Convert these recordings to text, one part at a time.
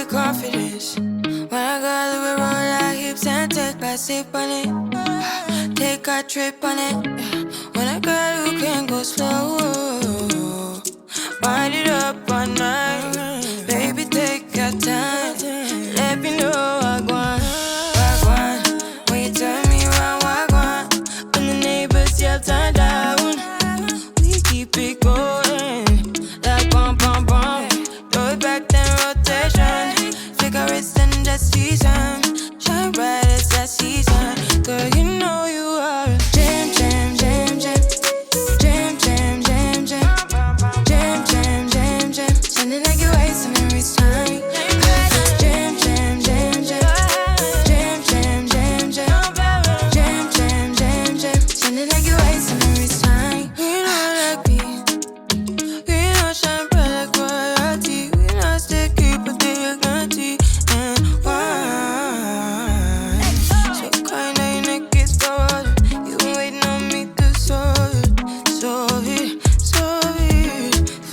with confidence. When I got the roll like hips and take a sip on it. Take a trip on it. When I got you can go slow. Wind it up all night. Baby, take your time. Let me know I want. When you turn me around, I want. When the neighbors yell turn down, we keep it going. Like bum bum bum. Throw it back then rotation. Cigarettes and the season. Shine bright as the season. Girl, you know you are a jam, jam, jam, jam. Jam, jam, jam, jam. Jam, jam, jam, jam. Sounding like you're wasting every time. Jam, jam, jam, jam. Jam, jam, jam, jam. Jam, jam, jam, jam. Sounding like you're wasting every time. We know like me. We know shine bright like royalty. We know stay keep with the guarantee and wine. So kind of your neck is cold. You been waiting on me to solve it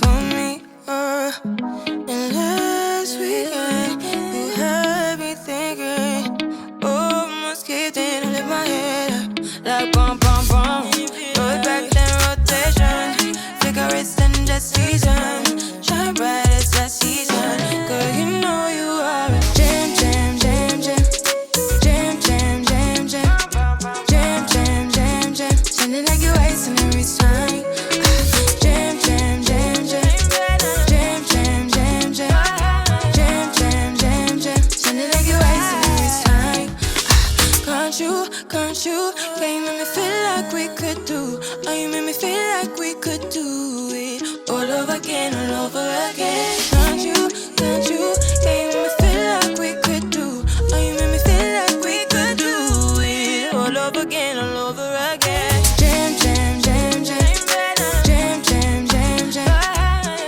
for me. And last weekend you had me thinking, almost kidding, lift my head up like bum bum bum. Throw it back then rotation. Cigarettes and the season. Shine bright as the season. Girl, you know you are a jam, jam, jam, jam. Jam, jam, jam, jam. Jam, jam, jam, jam. Sounding like you're wasting every time. Jam, jam, jam, jam. Jam, jam, jam, jam. Jam, jam, jam, jam. Sounding like you're wasting every time. Can't you? Yeah, you make me feel like we could do. Oh, you make me feel like we could do it all over again, all over again. Can't you? Yeah, you make me feel like we could do. Oh, you make me feel like we could do it all over again, all over again. Jam, jam, jam, jam. Jam, jam, jam, jam.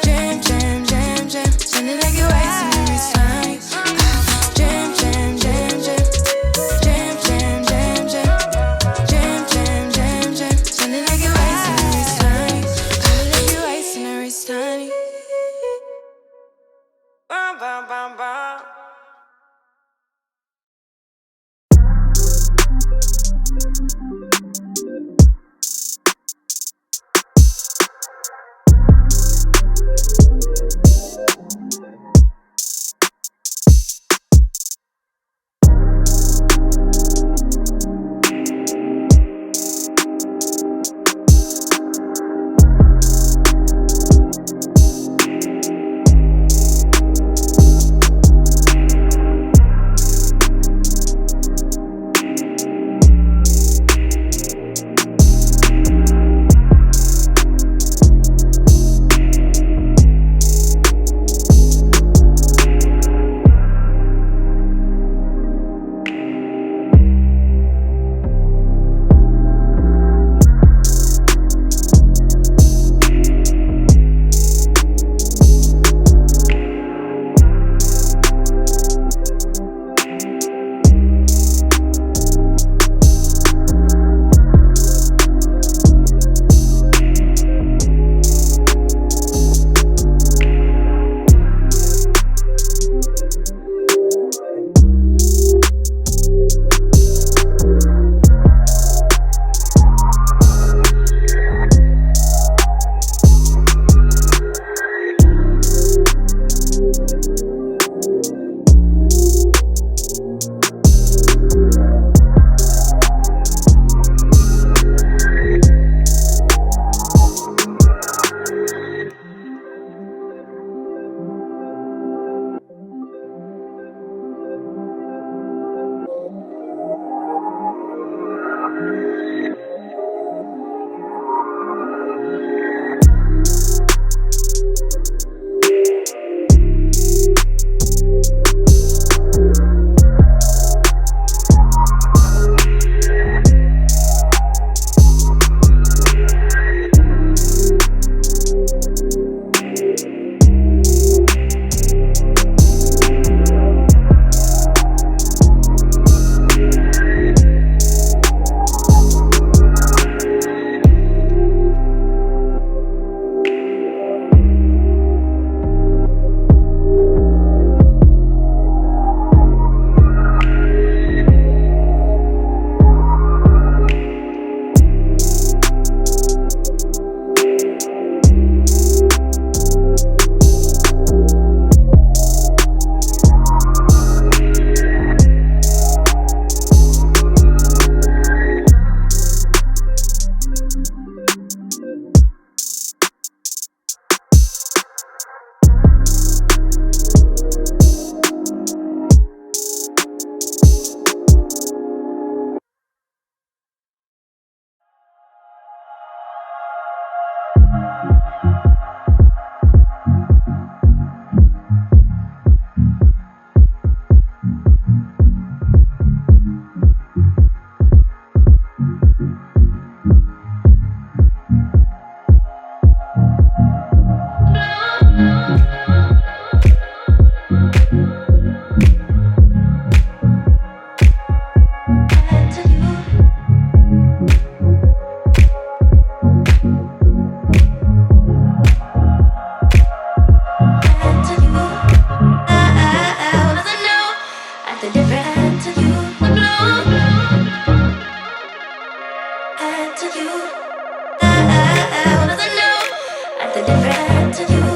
Jam, jam, jam, jam. Sounding like you're wasting every time. Jam, jam, jam, jam. Jam, jam, jam, jam. Jam, jam, jam, jam. Sounding like you're wasting every time. Sounding like you're wasting every time. Bum, bum, bum, bum. different to you. I was new. Acting different to you.